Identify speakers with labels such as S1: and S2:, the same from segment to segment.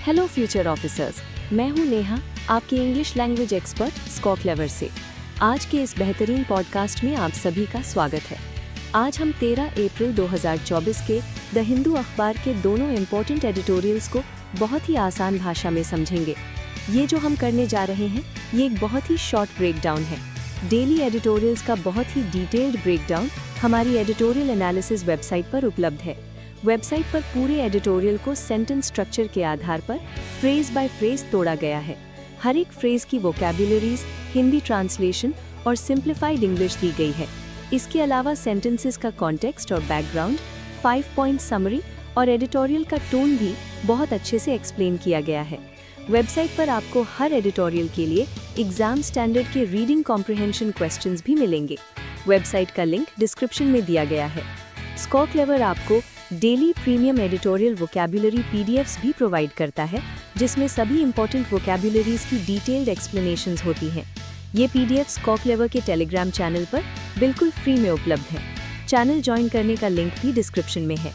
S1: Hello future officers, मैं हूं नेहा, आपकी इंग्लिश लैंग्वेज एक्सपर्ट स्कॉक्लेवर से। आज के इस बेहतरीन पॉडकास्ट में आप सभी का स्वागत है। आज हम 13 अप्रैल 2024 के द हिंदू अखबार के दोनों इम्पोर्टेंट एडिटोरियल्स को बहुत ही आसान भाषा में समझेंगे। ये जो हम करने जा रहे हैं, ये एक बहुत ही शॉर्ट ब्रेकडाउन है। डेली एडिटोरियल्स का बहुत ही डिटेल्ड ब्रेकडाउन हमारी एडिटोरियल एनालिसिस वेबसाइट पर उपलब्ध है। वेबसाइट पर पूरे एडिटोरियल को सेंटेंस स्ट्रक्चर के आधार पर फ्रेज बाय फ्रेज तोड़ा गया है। हर एक फ्रेज की वोकैबुलरीज, हिंदी ट्रांसलेशन और सिंप्लीफाइड इंग्लिश दी गई है। इसके अलावा सेंटेंसेस का कॉन्टेक्स्ट और बैकग्राउंड, 5 पॉइंट समरी और एडिटोरियल का टोन भी बहुत अच्छे से एक्सप्लेन किया गया है। वेबसाइट पर आपको हर एडिटोरियल के लिए एग्जाम स्टैंडर्ड के रीडिंग कॉम्प्रिहेंशन क्वेश्चंस भी मिलेंगे। वेबसाइट का लिंक डिस्क्रिप्शन में दिया गया है। स्कॉक्लेवर आपको daily premium editorial vocabulary PDFs भी प्रोवाइड करता है, जिसमें सभी इंपॉर्टेंट वोकैबुलरीज की डिटेल्ड एक्सप्लेनेशंस होती हैं। ये पीडीएफ स्कॉक्लेवर के टेलीग्राम चैनल पर बिल्कुल फ्री में उपलब्ध है। चैनल ज्वाइन करने का लिंक भी डिस्क्रिप्शन में है।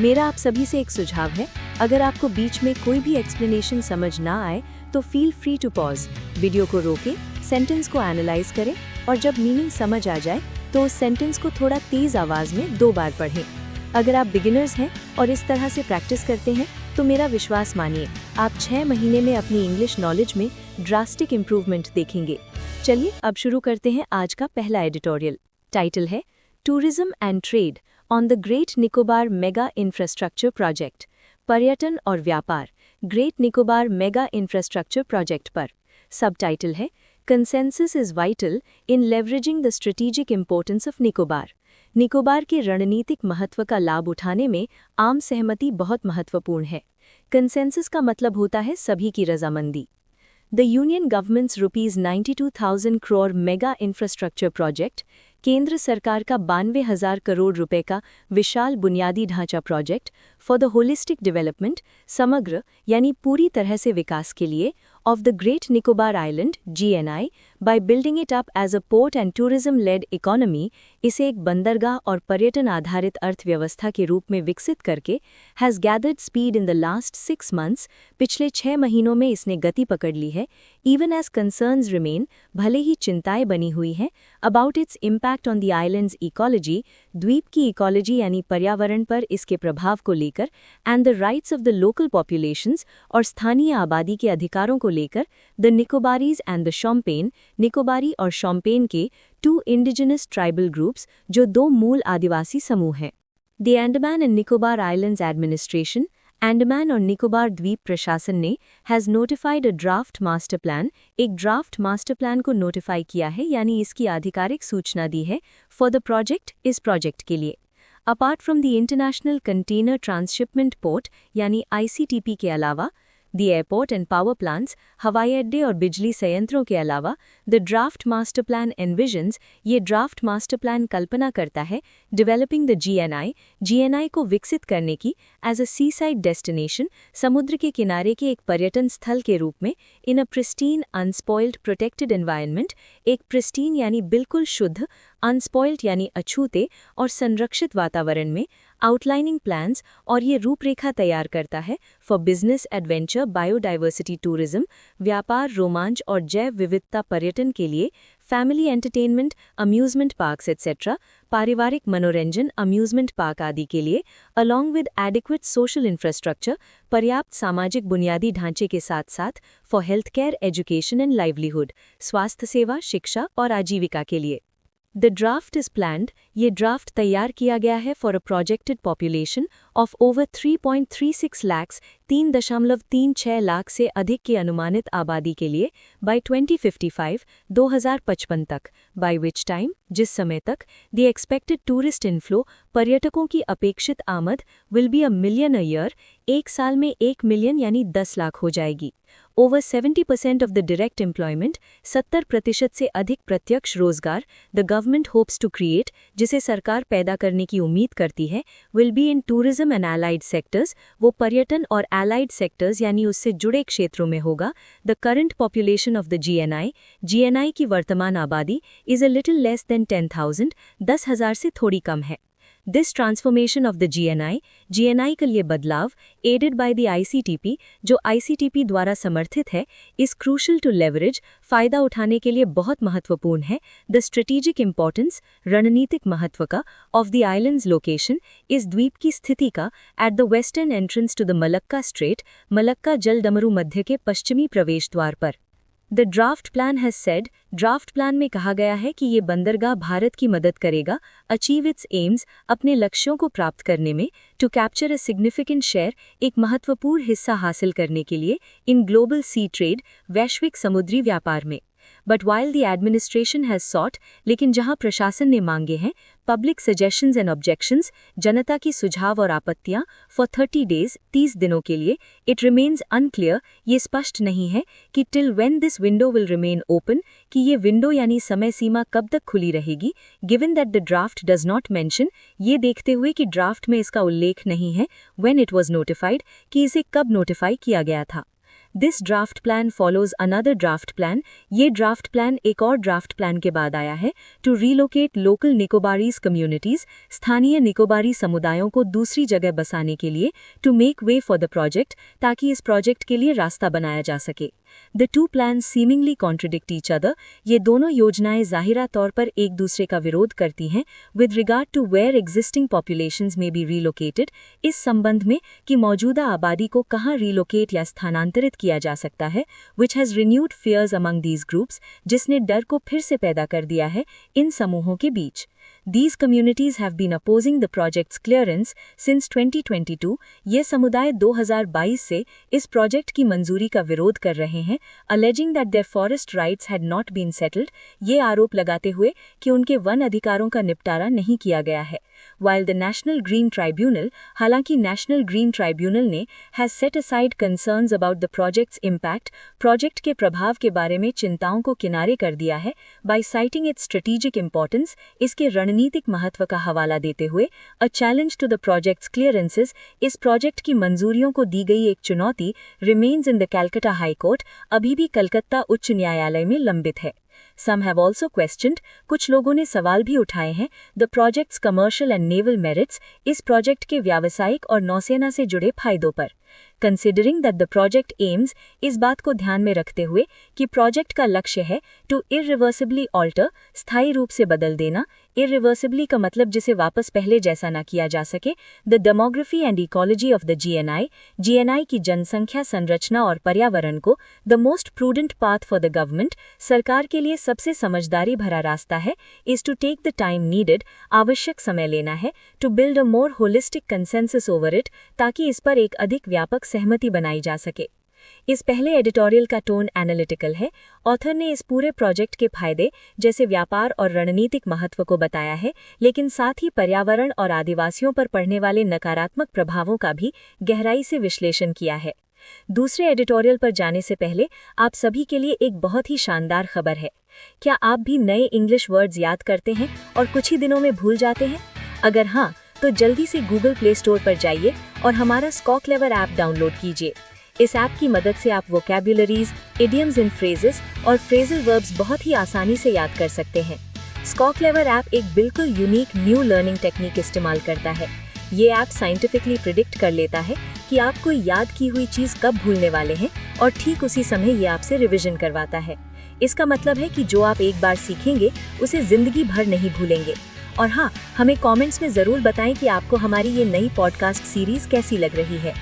S1: मेरा आप सभी से एक सुझाव है, अगर आपको बीच में कोई भी एक्सप्लेनेशन समझ ना आए तो feel free to pause, video को रोकें, सेंटेंस को एनालाइज करें और जब मीनिंग समझ आ जाए तो उस सेंटेंस को थोड़ा तेज आवाज में 2 बार पढ़ें। अगर आप बिगिनर्स हैं और इस तरह से प्रैक्टिस करते हैं तो मेरा विश्वास मानिए, आप 6 महीने में अपनी इंग्लिश नॉलेज में ड्रास्टिक इम्प्रूवमेंट देखेंगे। चलिए अब शुरू करते हैं आज का पहला एडिटोरियल। टाइटल है tourism and trade on the great Nicobar mega infrastructure project, पर्यटन और व्यापार great Nicobar mega infrastructure project पर। सब टाइटल है consensus is vital in leveraging the strategic importance of Nicobar. Nicobar के रणनीतिक महत्व का लाभ उठाने में आम सहमति बहुत महत्वपूर्ण है। कंसेंसस का मतलब होता है सभी की रजामंदी। The union governments ₹92,000 crore mega infrastructure project, केंद्र सरकार का 92,000 करोड़ रुपए का विशाल बुनियादी ढांचा project for the holistic development, समग्र यानी पूरी तरह से विकास के लिए, of the great Nicobar island GNI by building it up as a port and tourism led economy, इसे एक बंदरगाह और पर्यटन आधारित अर्थव्यवस्था के रूप में विकसित करके, has gathered speed in the last 6 months, पिछले 6 महीनों में इसने गति पकड़ ली है। इवन एज कंसर्न्स रिमेन, भले ही चिंताएं बनी हुई हैं, about its impact on the islands ecology, द्वीप की इकोलॉजी यानी पर्यावरण पर इसके प्रभाव को लेकर, and the rights of the local populations और स्थानीय आबादी के अधिकारों को लेकर, the Nicobarese and the Shompen, Nicobari और शॉम्पेन के 2 इंडिजिनस ट्राइबल ग्रुप्स जो 2 मूल आदिवासी समूह हैं। The Andaman and Nicobar islands administration, Andaman और निकोबार द्वीप प्रशासन ने has notified a draft master plan, एक ड्राफ्ट मास्टर प्लान को नोटिफाई किया है यानी इसकी आधिकारिक सूचना दी है फॉर द प्रोजेक्ट, इस प्रोजेक्ट के लिए। Apart from the international container transshipment port यानी ICTP के अलावा, the airport and power plants, हवाई अड्डे और बिजली संयंत्रों के अलावा, द ड्राफ्ट मास्टर प्लान एनविजन्स, ये ड्राफ्ट मास्टर प्लान कल्पना करता है डेवलपिंग द GNI को विकसित करने की as a seaside destination, समुद्र के किनारे के एक पर्यटन स्थल के रूप में, इन अ प्रिस्टीन अनस्पॉइल्ड प्रोटेक्टेड एनवायरनमेंट, एक प्रिस्टीन यानी बिल्कुल शुद्ध, अनस्पॉइल्ड यानी अछूते और संरक्षित वातावरण में, आउटलाइनिंग प्लान्स, और ये रूपरेखा तैयार करता है for business adventure biodiversity tourism, व्यापार, रोमांच और जैव विविधता पर्यटन के लिए, family entertainment, amusement parks etcetera, पारिवारिक मनोरंजन, अम्यूजमेंट पार्क आदि के लिए, along with adequate social infrastructure, पर्याप्त सामाजिक बुनियादी ढांचे के साथ साथ for health care, education and livelihood, स्वास्थ्य सेवा, शिक्षा और आजीविका के लिए। द ड्राफ्ट इज प्लान्ड, ये ड्राफ्ट तैयार किया गया है for a projected population of over 3.36 lakh, 3.36 lakh से अधिक की अनुमानित आबादी के लिए, बाय 2055, 2055 तक, बाय विच टाइम, जिस समय तक, द एक्सपेक्टेड टूरिस्ट इनफ्लो, पर्यटकों की अपेक्षित आमद, will be a million a year, एक साल में 1 मिलियन यानी 10 लाख हो जाएगी। Over 70% of the direct employment, 70% से अधिक प्रत्यक्ष रोजगार, the government hopes to create, जिसे सरकार पैदा करने की उम्मीद करती है, will be in tourism and allied sectors, वो पर्यटन और एलाइड सेक्टर्स यानी उससे जुड़े क्षेत्रों में होगा। The current population of the GNI की वर्तमान आबादी is a little less than 10,000, 10,000 से थोड़ी कम है। This transformation of the GNI के लिए बदलाव एडेड बाय द आईसीटीपी जो आईसीटीपी द्वारा समर्थित है इस क्रूशल टू लेवरेज फायदा उठाने के लिए बहुत महत्वपूर्ण है द स्ट्रेटेजिक इंपॉर्टेंस रणनीतिक महत्व का ऑफ द आइलैंड्स लोकेशन इस द्वीप की स्थिति का at the western entrance to the Malacca strait Malacca जलडमरू मध्य के पश्चिमी प्रवेश द्वार पर the draft plan has said draft plan में कहा गया है कि ये बंदरगाह भारत की मदद करेगा अचीव इट्स एम्स अपने लक्ष्यों को प्राप्त करने में to capture a significant share एक महत्वपूर्ण हिस्सा हासिल करने के लिए इन ग्लोबल सी ट्रेड वैश्विक समुद्री व्यापार में but while the administration has short लेकिन जहां प्रशासन ने मांगे हैं पब्लिक सजेशंस एंड ऑब्जेक्शंस जनता की सुझाव और आपत्तियां फॉर 30 डेज 30 दिनों के लिए इट रिमेन्स अनक्लियर ये स्पष्ट नहीं है कि till when this window will remain open कि ये विंडो यानी समय सीमा कब तक खुली रहेगी given that the draft does not mention ये देखते हुए कि ड्राफ्ट में इसका उल्लेख नहीं है व्हेन इट वाज नोटिफाइड कि इसे कब नोटिफाई किया गया था this draft plan follows another draft plan ये ड्राफ्ट प्लान एक और ड्राफ्ट प्लान के बाद आया है to relocate local Nicobarese communities स्थानीय निकोबारी समुदायों को दूसरी जगह बसाने के लिए to make way for the project ताकि इस प्रोजेक्ट के लिए रास्ता बनाया जा सके the two plans seemingly contradict each other ये दोनों योजनाएं जाहिरा तौर पर एक दूसरे का विरोध करती हैं with regard to where existing populations may be relocated इस संबंध में कि मौजूदा आबादी को कहाँ रीलोकेट या स्थानांतरित किया जा सकता है which has renewed fears among these groups जिसने डर को फिर से पैदा कर दिया है इन समूहों के बीच These communities have been opposing the project's clearance since 2022 ये समुदाय 2022 से इस प्रोजेक्ट की मंजूरी का विरोध कर रहे हैं alleging that their forest rights had not been settled ये आरोप लगाते हुए कि उनके वन अधिकारों का निपटारा नहीं किया गया है While the National Green Tribunal हालांकि National Green Tribunal ने has set aside concerns about the project's impact project के प्रभाव के बारे में चिंताओं को किनारे कर दिया है by citing its strategic importance इसके रणनीतिक महत्व का हवाला देते हुए a challenge to the project's clearances इस प्रोजेक्ट की मंजूरियों को दी गई एक चुनौती remains in the Calcutta high court अभी भी कलकत्ता उच्च न्यायालय में लंबित है Some have also questioned कुछ लोगों ने सवाल भी उठाए हैं the project's commercial and naval merits इस प्रोजेक्ट के व्यावसायिक और नौसेना से जुड़े फायदों पर Considering that the project aims इस बात को ध्यान में रखते हुए कि प्रोजेक्ट का लक्ष्य है to irreversibly alter स्थायी रूप से बदल देना irreversibly का मतलब जिसे वापस पहले जैसा ना किया जा सके the demography and ecology of the GNI की जनसंख्या संरचना और पर्यावरण को the most prudent path for the government सरकार के लिए सबसे समझदारी भरा रास्ता है is to take the time needed आवश्यक समय लेना है to build a more holistic consensus over it ताकि इस पर एक अधिक व्यापक सहमति बनाई जा सके इस पहले एडिटोरियल का टोन एनालिटिकल है ऑथर ने इस पूरे प्रोजेक्ट के फायदे जैसे व्यापार और रणनीतिक महत्व को बताया है लेकिन साथ ही पर्यावरण और आदिवासियों पर पड़ने वाले नकारात्मक प्रभावों का भी गहराई से विश्लेषण किया है दूसरे एडिटोरियल पर जाने से पहले आप सभी के लिए एक बहुत ही शानदार खबर है क्या आप भी नए इंग्लिश वर्ड्स याद करते हैं और कुछ ही दिनों में भूल जाते हैं अगर हाँ तो जल्दी से गूगल प्ले स्टोर पर जाइए और हमारा स्कॉ क्लेवर ऐप डाउनलोड कीजिए इस ऐप की मदद से आप वोकैब्युलरीज इडियम्स इन फ्रेजेस और फ्रेजल वर्ब्स बहुत ही आसानी से याद कर सकते हैं स्कॉ क्लेवर ऐप एक बिल्कुल यूनिक न्यू लर्निंग टेक्निक इस्तेमाल करता है ये ऐप साइंटिफिकली प्रिडिक्ट कर लेता है कि आप कोई याद की हुई चीज कब भूलने वाले हैं और ठीक उसी समय ये आपसे रिवीजन करवाता है इसका मतलब है कि जो आप एक बार सीखेंगे उसे जिंदगी भर नहीं भूलेंगे और हाँ हमें कमेंट्स में जरूर बताएं कि आपको हमारी ये नई पॉडकास्ट सीरीज कैसी लग रही है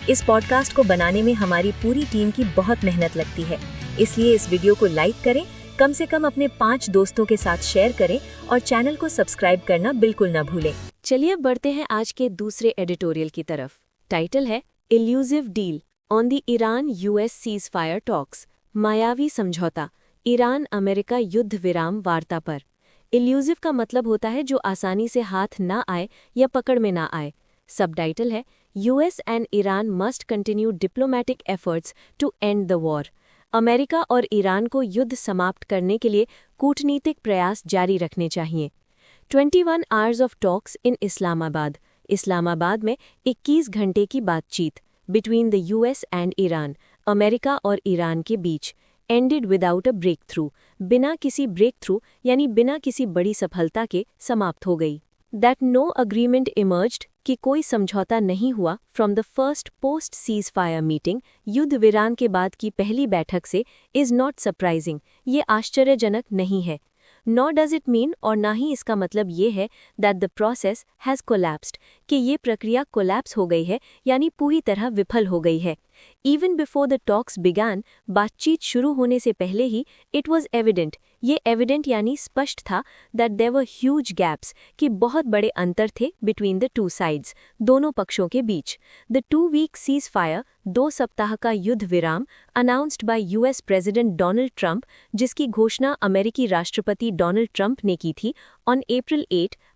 S1: इस पॉडकास्ट को बनाने में हमारी पूरी टीम की बहुत मेहनत लगती है इसलिए इस वीडियो को लाइक करें कम से कम अपने 5 दोस्तों के साथ शेयर करें और चैनल को सब्सक्राइब करना बिल्कुल न भूलें चलिए अब बढ़ते हैं आज के दूसरे एडिटोरियल की तरफ टाइटल है elusive deal on the Iran US cease fire talks मायावी समझौता ईरान अमेरिका युद्ध विराम वार्ता पर इल्यूसिव का मतलब होता है जो आसानी से हाथ ना आए या पकड़ में ना आए सबटाइटल है US and Iran must continue diplomatic efforts to end the war America और ईरान को युद्ध समाप्त करने के लिए कूटनीतिक प्रयास जारी रखने चाहिए 21 hours of talks in Islamabad में 21 घंटे की बातचीत between the US and Iran America और ईरान के बीच ended without a breakthrough बिना किसी ब्रेक थ्रू यानी बिना किसी बड़ी सफलता के समाप्त हो गई दैट नो अग्रीमेंट इमर्ज्ड कि कोई समझौता नहीं हुआ from the first post cease fire meeting युद्ध विराम के बाद की पहली बैठक से इज नॉट सरप्राइजिंग, ये आश्चर्यजनक नहीं है। नॉर डज इट मीन और ना ही इसका मतलब ये है that the process has collapsed कि ये प्रक्रिया कोलैप्स हो गई है यानी पूरी तरह विफल हो गई है। Even before the talks began, बातचीत शुरू होने से पहले ही इट वॉज एविडेंट, ये एविडेंट यानी स्पष्ट था that there were huge gaps कि बहुत बड़े अंतर थे बिटवीन द टू साइड्स, दोनों पक्षों के बीच। द 2-week सीज फायर, 2 सप्ताह का युद्ध विराम announced by US president Donald Trump, जिसकी घोषणा अमेरिकी राष्ट्रपति डोनाल्ड ट्रंप ने की थी ऑन April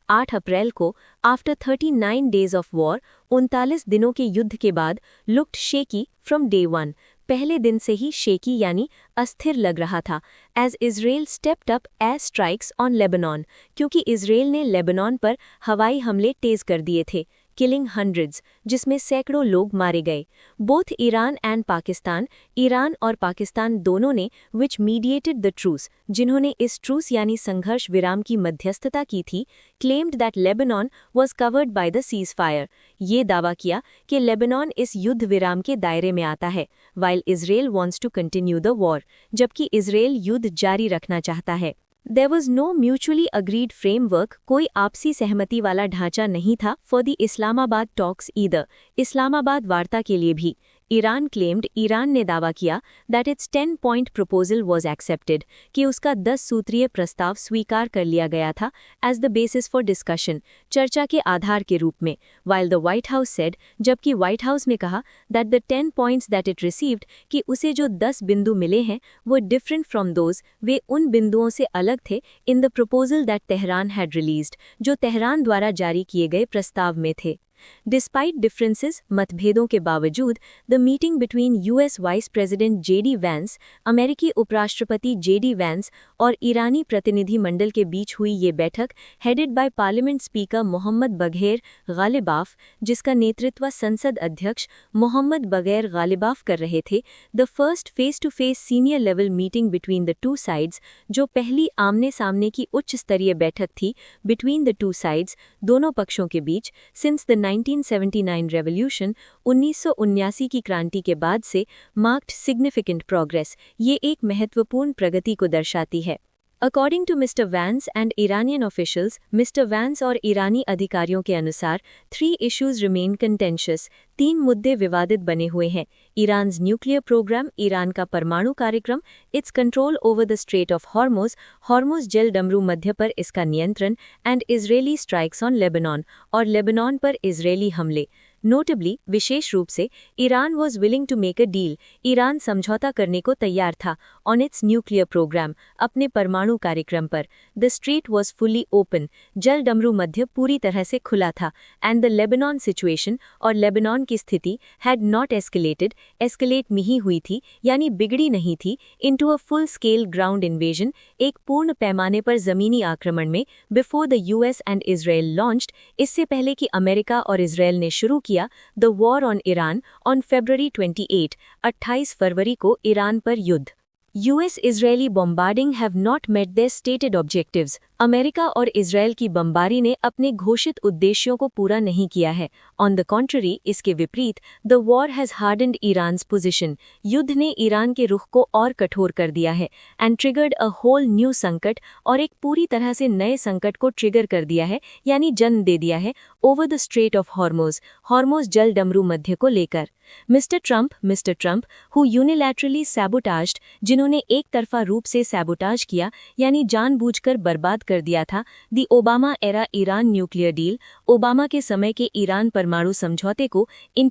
S1: 8 अप्रैल को, आफ्टर 39 डेज ऑफ वॉर, 39 दिनों के युद्ध के बाद, लुक्ड शेकी फ्रॉम डे 1, पहले दिन से ही शेकी यानी अस्थिर लग रहा था, as Israel stepped up air strikes on Lebanon, क्योंकि इजराइल ने लेबनान पर हवाई हमले तेज कर दिए थे, किलिंग हंड्रेड्स, जिसमें सैकड़ों लोग मारे गए। Both Iran and Pakistan, Iran और पाकिस्तान दोनों ने विच मीडिएटेड द ट्रूस, जिन्होंने इस ट्रूस यानी संघर्ष विराम की मध्यस्थता की थी, claimed that Lebanon was covered by the cease fire, ये दावा किया कि लेबनान इस युद्ध विराम के दायरे में आता है, while Israel wants to continue the war, जबकि इजराइल युद्ध जारी रखना चाहता है। There was no mutually agreed framework, कोई आपसी सहमति वाला ढांचा नहीं था for the Islamabad talks either, Islamabad वार्ता के लिए भी। ईरान claimed, ईरान ने दावा किया that its 10-point proposal was accepted, कि उसका 10 सूत्रीय प्रस्ताव स्वीकार कर लिया गया था as the basis for discussion, चर्चा के आधार के रूप में, while the White House said, जबकि व्हाइट हाउस ने कहा that the 10 points that it received, कि उसे जो 10 बिंदु मिले हैं वो different from those, वे उन बिंदुओं से अलग थे in the proposal that Tehran had released, जो तेहरान द्वारा जारी किए गए प्रस्ताव में थे। डिस्पाइट डिफरेंसेस, मतभेदों के बावजूद, the meeting between US vice president JD Vance, अमेरिकी उपराष्ट्रपति जेडी वैंस और ईरानी प्रतिनिधि मंडल के बीच हुई ये बैठक, headed by parliament speaker Mohammad Bagher Ghalibaf, जिसका नेतृत्व संसद अध्यक्ष मोहम्मद बघेर गालिबाफ कर रहे थे, the first face to face senior level meeting between the two sides, जो पहली आमने सामने की उच्च स्तरीय बैठक थी बिटवीन द टू साइड्स, दोनों पक्षों के बीच, सिंस द 1979 रेवोल्यूशन, 1979 की क्रांति के बाद से, मार्क्ड सिग्निफिकेंट प्रोग्रेस, ये एक महत्वपूर्ण प्रगति को दर्शाती है। According to mister Vance and Iranian officials, mister Vance और ईरानी अधिकारियों के अनुसार 3 इश्यूज रिमेन कंटेंशियस, 3 मुद्दे विवादित बने हुए हैं। ईरान्स न्यूक्लियर प्रोग्राम, ईरान का परमाणु कार्यक्रम, its control over the straight of Hormuz, Hormuz जल डमरू मध्य पर इसका नियंत्रण, and Israeli strikes on Lebanon, और लेबनान पर इजरायली हमले। नोटेबली, विशेष रूप से, Iran was willing to make a deal, Iran समझौता करने को तैयार था ऑन इट्स न्यूक्लियर प्रोग्राम, अपने परमाणु कार्यक्रम पर। The straight was fully open, जल डमरू मध्य पूरी तरह से खुला था, एंड द लेबनान सिचुएशन, और लेबनान की स्थिति, हैड नॉट एस्केलेटेड, एस्केलेट नहीं हुई थी यानी बिगड़ी नहीं थी, into a full scale ground invasion, एक पूर्ण पैमाने पर जमीनी आक्रमण में, before the US and Israel launched, इससे पहले कि अमेरिका और इजराइल ने शुरू किया the war on Iran on February 28, 28 फरवरी को ईरान पर युद्ध। US Israeli bombarding have not met their stated objectives, America और इजरायल की बमबारी ने अपने घोषित उद्देश्यों को पूरा नहीं किया है। ऑन द कॉन्ट्ररी, इसके विपरीत, the war has hardened Iran's position, युद्ध ने ईरान के रुख को और कठोर कर दिया है, and triggered a whole new संकट, और एक पूरी तरह से नए संकट को ट्रिगर कर दिया है यानी जन्म दे दिया है, over the straight of Hormuz, Hormuz जल डमरू मध्य को लेकर। मिस्टर ट्रंप, हु यूनिलैटरली सैबोटाज्ड, जिन्होंने एक तरफा रूप से सैबोटाज किया यानी जानबूझकर बर्बाद कर दिया था, the Obama era Iran nuclear deal, Obama के समय के ईरान परमाणु समझौते को, इन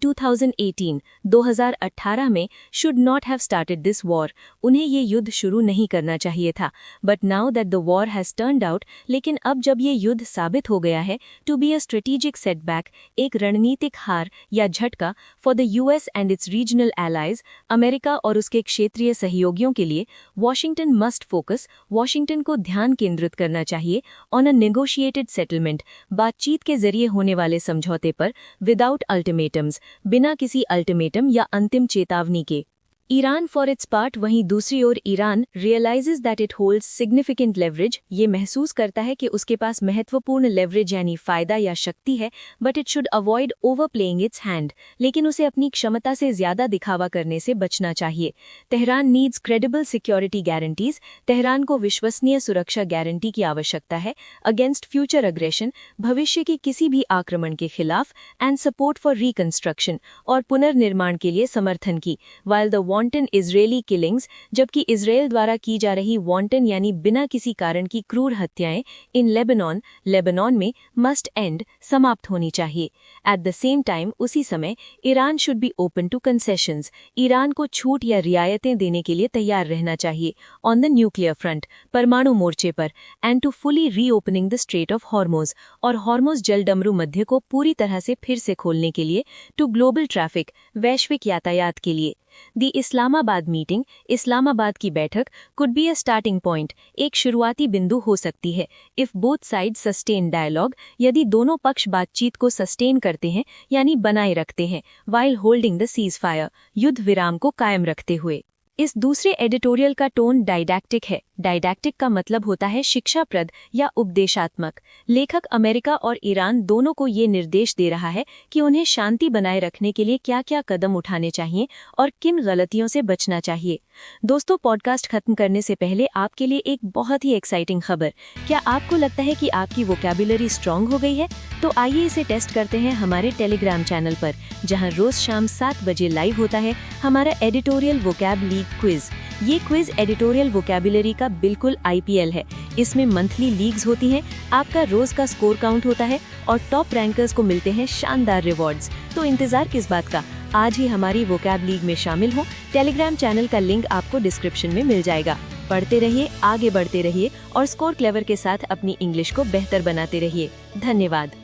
S1: 2018 में, should not have started this war, उन्हें ये युद्ध शुरू नहीं करना चाहिए था। But now that the war has turned out, लेकिन अब जब ये युद्ध साबित हो गया है to be a strategic setback, एक रणनीतिक हार या झटका for the US and its regional allies, अमेरिका और उसके क्षेत्रीय सहयोगियों के लिए, वॉशिंगटन मस्ट फोकस, वॉशिंगटन को ध्यान केंद्रित करना चाहिए ऑन अ नेगोशिएटेड सेटलमेंट, बातचीत के जरिए होने वाले समझौते पर, विदाउट अल्टीमेटम्स, बिना किसी अल्टीमेटम या अंतिम चेतावनी के। ईरान फॉर इट्स पार्ट, वहीं दूसरी ओर Iran realises that it holds significant leverage, ये महसूस करता है कि उसके पास महत्वपूर्ण लेवरेज यानी फायदा या शक्ति है, but it should avoid over playing it's hand, लेकिन उसे अपनी क्षमता से ज्यादा दिखावा करने से बचना चाहिए। Tehran needs credible security guarantees, Tehran को विश्वसनीय सुरक्षा गारंटी की आवश्यकता है अगेंस्ट फ्यूचर अग्रेशन, भविष्य के किसी भी आक्रमण के खिलाफ, एंड सपोर्ट फॉर रिकंस्ट्रक्शन, और पुनर्निर्माण के लिए समर्थन की, while the wanton Israeli killings, जबकि इजरायल द्वारा की जा रही वांटन यानी बिना किसी कारण की क्रूर हत्याएं इन लेबनान में मस्ट एंड, समाप्त होनी चाहिए। एट द सेम टाइम, उसी समय Iran should be open to concessions, Iran को छूट या रियायतें देने के लिए तैयार रहना चाहिए ऑन द न्यूक्लियर फ्रंट, परमाणु मोर्चे पर, and to fully reopening the straight of Hormuz, और हॉर्मोज जलडमरू मध्य को पूरी तरह से फिर से खोलने के लिए, टू ग्लोबल ट्रैफिक, वैश्विक यातायात के लिए। दी इस्लामाबाद मीटिंग, इस्लामाबाद की बैठक, could be a starting point, एक शुरुआती बिंदु हो सकती है, if both side sustain dialogue, यदि दोनों पक्ष बातचीत को सस्टेन करते हैं यानी बनाए रखते हैं, while holding the cease fire, युद्ध विराम को कायम रखते हुए। इस दूसरे एडिटोरियल का टोन डाइडैक्टिक है। डाइडैक्टिक का मतलब होता है शिक्षाप्रद या उपदेशात्मक। लेखक अमेरिका और ईरान दोनों को ये निर्देश दे रहा है कि उन्हें शांति बनाए रखने के लिए क्या क्या कदम उठाने चाहिए और किन गलतियों से बचना चाहिए। दोस्तों, पॉडकास्ट खत्म करने से पहले आपके लिए एक बहुत ही एक्साइटिंग खबर। क्या आपको लगता है कि आपकी वोकैबुलरी स्ट्रांग हो गई है? तो आइए इसे टेस्ट करते हैं हमारे टेलीग्राम चैनल पर, जहां रोज शाम 7 बजे लाइव होता है हमारा एडिटोरियल वोकैब लीग क्विज। ये क्विज एडिटोरियल वोकैबुलरी का बिल्कुल IPL है। इसमें मंथली लीग्स होती हैं, आपका रोज का स्कोर काउंट होता है और टॉप रैंकर्स को मिलते हैं शानदार रिवॉर्ड्स। तो इंतजार किस बात का, आज ही हमारी वोकैब लीग में शामिल हो। टेलीग्राम चैनल का लिंक आपको डिस्क्रिप्शन में मिल जाएगा। पढ़ते रहिए, आगे बढ़ते रहिए और स्कोर क्लेवर के साथ अपनी इंग्लिश को बेहतर बनाते रहिए। धन्यवाद।